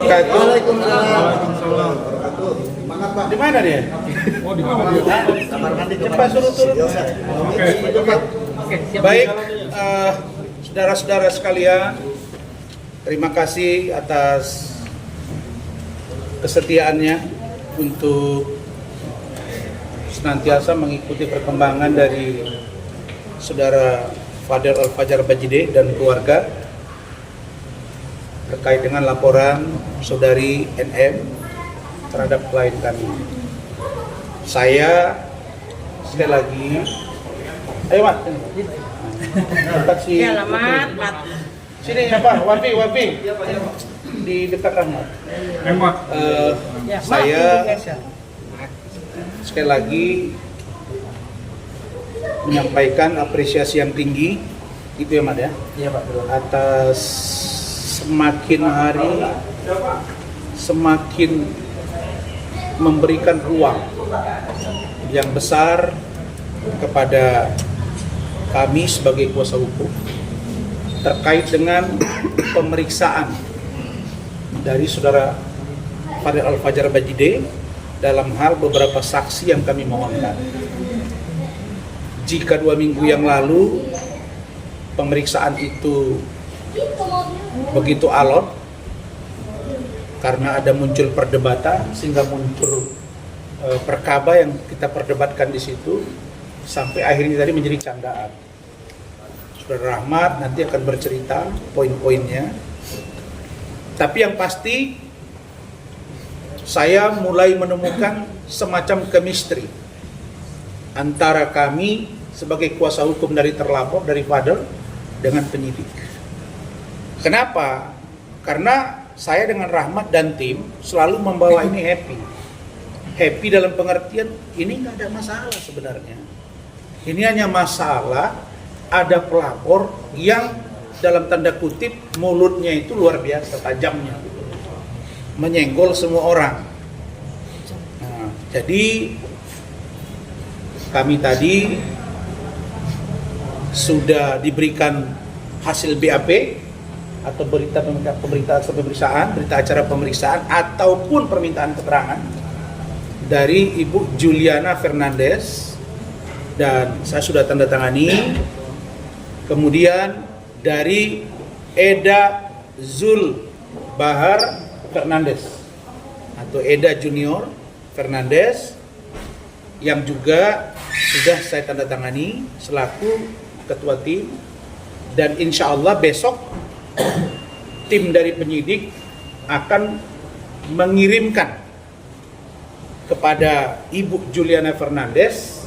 wabarakatuh. Waalaikumsalam. Di mana dia? Oh, di mana dia? Kamar mandi. Cepat suruh turun. Baik, saudara-saudara sekalian, terima kasih atas kesetiaannya untuk senantiasa mengikuti perkembangan dari saudara Fadel Al-Fajar Bajide dan keluarga terkait dengan laporan saudari NM terhadap klien kami. Saya sekali lagi, ayo Mat, dekat si, Alamat, Mat. sini apa? Wafi, di dekat Rahmat. Emak. Saya sekali lagi menyampaikan apresiasi yang tinggi, itu ya Mat ya? Iya Pak, betul. Atas semakin hari semakin memberikan ruang yang besar kepada kami sebagai kuasa hukum terkait dengan pemeriksaan dari saudara Fadel Al-Fajar Bajide dalam hal beberapa saksi yang kami mohonkan. Jika 2 minggu yang lalu pemeriksaan itu begitu alot karena ada muncul perdebatan sehingga muncul perkaba yang kita perdebatkan di situ sampai akhirnya tadi menjadi candaan. Saudara Rahmat nanti akan bercerita poin-poinnya. Tapi yang pasti saya mulai menemukan semacam chemistry antara kami sebagai kuasa hukum dari terlapor dari Fadel dengan penyidik. Kenapa? Karena saya dengan Rahmat dan tim selalu membawa ini happy. Happy dalam pengertian ini nggak ada masalah sebenarnya. Ini hanya masalah ada pelapor yang dalam tanda kutip mulutnya itu luar biasa tajamnya, menyenggol semua orang. Nah, jadi kami tadi sudah diberikan hasil BAP atau berita acara pemeriksaan ataupun permintaan keterangan dari Ibu Juliana Fernandes dan saya sudah tanda tangani. Kemudian dari Eda Zul Bahar Fernandes atau Eda Junior Fernandes yang juga sudah saya tanda tangani selaku ketua tim, dan insya Allah besok tim dari penyidik akan mengirimkan kepada Ibu Juliana Fernandes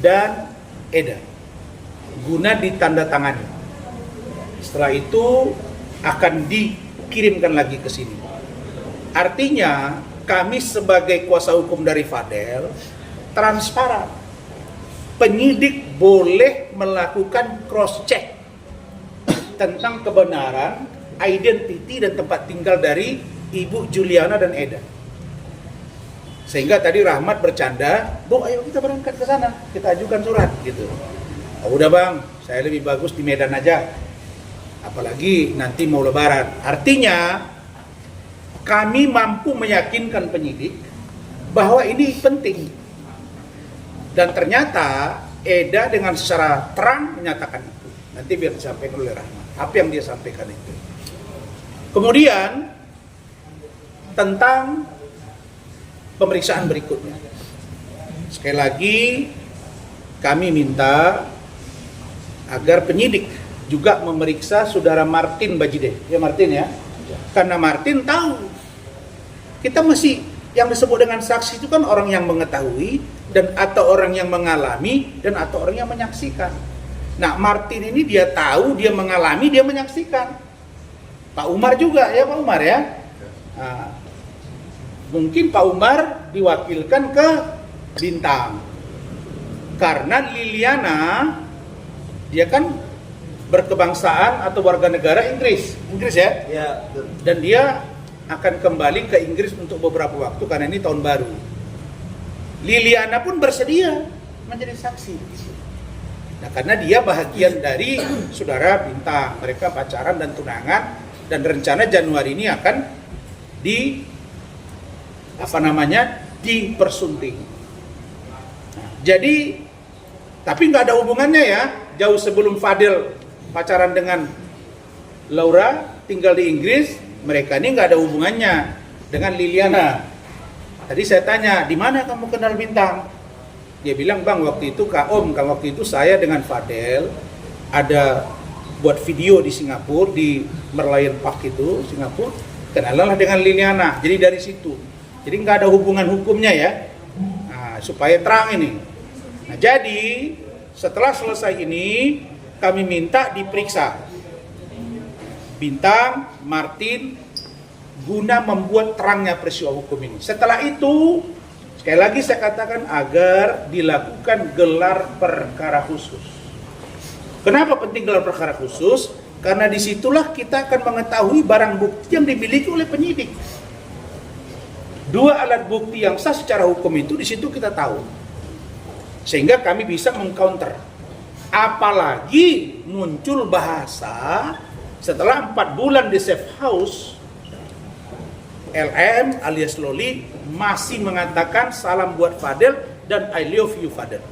dan Eda guna ditandatangani. Setelah itu akan dikirimkan lagi ke sini. Artinya kami sebagai kuasa hukum dari Fadel transparan. Penyidik boleh melakukan cross check tentang kebenaran, identiti dan tempat tinggal dari Ibu Juliana dan Eda. Sehingga tadi Rahmat bercanda, "Bu, ayo kita berangkat ke sana, kita ajukan surat," gitu. Oh, udah Bang, saya lebih bagus di Medan aja. Apalagi nanti mau lebaran. Artinya kami mampu meyakinkan penyidik bahwa ini penting. Dan ternyata Eda dengan secara terang menyatakan itu. Nanti biar disampaikan oleh Rahmat. Apa yang dia sampaikan itu. Kemudian tentang pemeriksaan berikutnya. Sekali lagi kami minta agar penyidik juga memeriksa saudara Martin Bajide. Ya Martin ya. Karena Martin tahu. Kita masih yang disebut dengan saksi itu kan orang yang mengetahui dan atau orang yang mengalami dan atau orang yang menyaksikan. Nah, Martin ini dia tahu, dia mengalami, dia menyaksikan. Pak Umar juga ya Pak Umar ya. Nah, mungkin Pak Umar diwakilkan ke Bintang. Karena Liliana dia kan berkebangsaan atau warga negara Inggris ya. Iya, betul. Dan dia akan kembali ke Inggris untuk beberapa waktu karena ini tahun baru. Liliana pun bersedia menjadi saksi. Nah, karena dia bahagian dari saudara Bintang, mereka pacaran dan tunangan dan rencana Januari ini akan dipersunting. Nah, jadi tapi nggak ada hubungannya ya, jauh sebelum Fadel pacaran dengan Laura, tinggal di Inggris, mereka ini nggak ada hubungannya dengan Liliana. Tadi saya tanya, di mana kamu kenal Bintang? Dia bilang, bang waktu itu waktu itu saya dengan Fadel ada buat video di Singapura, di Merlion Park itu, Singapura, kenalanlah dengan Liliana. Jadi dari situ. Jadi nggak ada hubungan hukumnya ya. Nah, supaya terang ini. Nah, jadi setelah selesai ini kami minta diperiksa Bintang, Martin, guna membuat terangnya peristiwa hukum ini. Setelah itu, sekali lagi saya katakan agar dilakukan gelar perkara khusus. Kenapa penting gelar perkara khusus? Karena disitulah kita akan mengetahui barang bukti yang dimiliki oleh penyidik. Dua alat bukti yang sah secara hukum itu di situ kita tahu. Sehingga kami bisa mengcounter. Apalagi muncul bahasa setelah 4 bulan di safe house, LM alias Loli masih mengatakan salam buat Fadel dan I love you Fadel.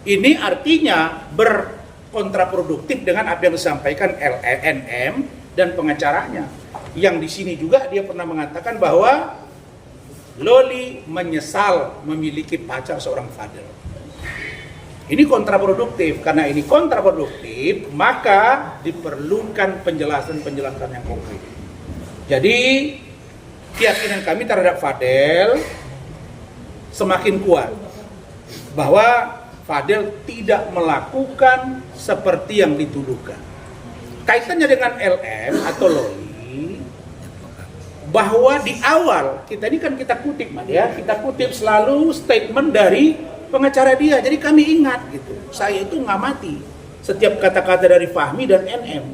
Ini artinya berkontraproduktif dengan apa yang disampaikan LNM dan pengacaranya. Yang di sini juga dia pernah mengatakan bahwa Loli menyesal memiliki pacar seorang Fadel. Ini kontraproduktif. Karena ini kontraproduktif, maka diperlukan penjelasan-penjelasan yang konkret. Jadi keyakinan kami terhadap Fadel semakin kuat bahwa Fadel tidak melakukan seperti yang dituduhkan. Kaitannya dengan LM atau Loli, bahwa di awal kita ini kan kita kutip ya, kita kutip selalu statement dari pengacara dia. Jadi kami ingat gitu, saya itu ngamati setiap kata-kata dari Fahmi dan NM.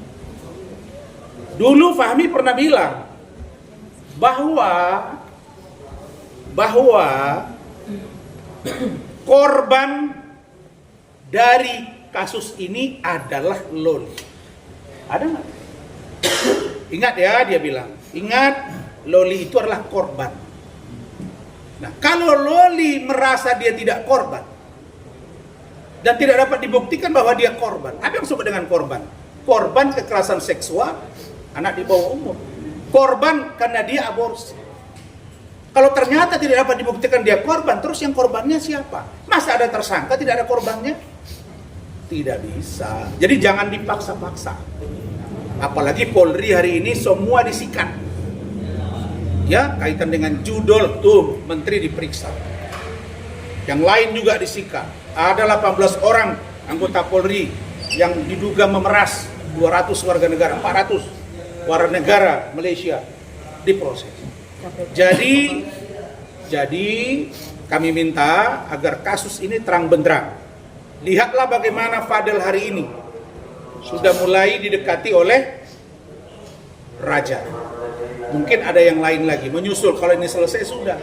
Dulu Fahmi pernah bilang bahwa korban dari kasus ini adalah Loli. Ada nggak? Ingat ya, dia bilang, ingat Loli itu adalah korban. Nah, kalau Loli merasa dia tidak korban dan tidak dapat dibuktikan bahwa dia korban, apa yang disebut dengan korban? Korban kekerasan seksual anak di bawah umur, korban karena dia aborsi. Kalau ternyata tidak dapat dibuktikan dia korban, terus yang korbannya siapa? Masa ada tersangka tidak ada korbannya? Tidak bisa. Jadi jangan dipaksa-paksa. Apalagi Polri hari ini semua disikat. Ya, kaitan dengan judul tuh menteri diperiksa. Yang lain juga disikat. Ada 18 orang anggota Polri yang diduga memeras 200 warga negara, 400 warga negara Malaysia diproses. Jadi kami minta agar kasus ini terang benderang. Lihatlah bagaimana Fadel hari ini sudah mulai didekati oleh Raja. Mungkin ada yang lain lagi menyusul. Kalau ini selesai sudah.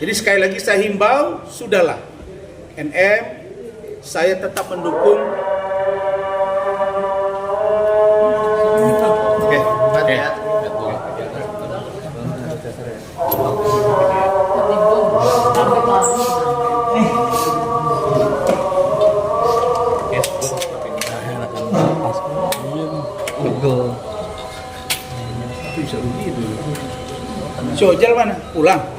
Jadi sekali lagi saya himbau, sudahlah. NM, saya tetap mendukung. Si Ojal mana? Pulang.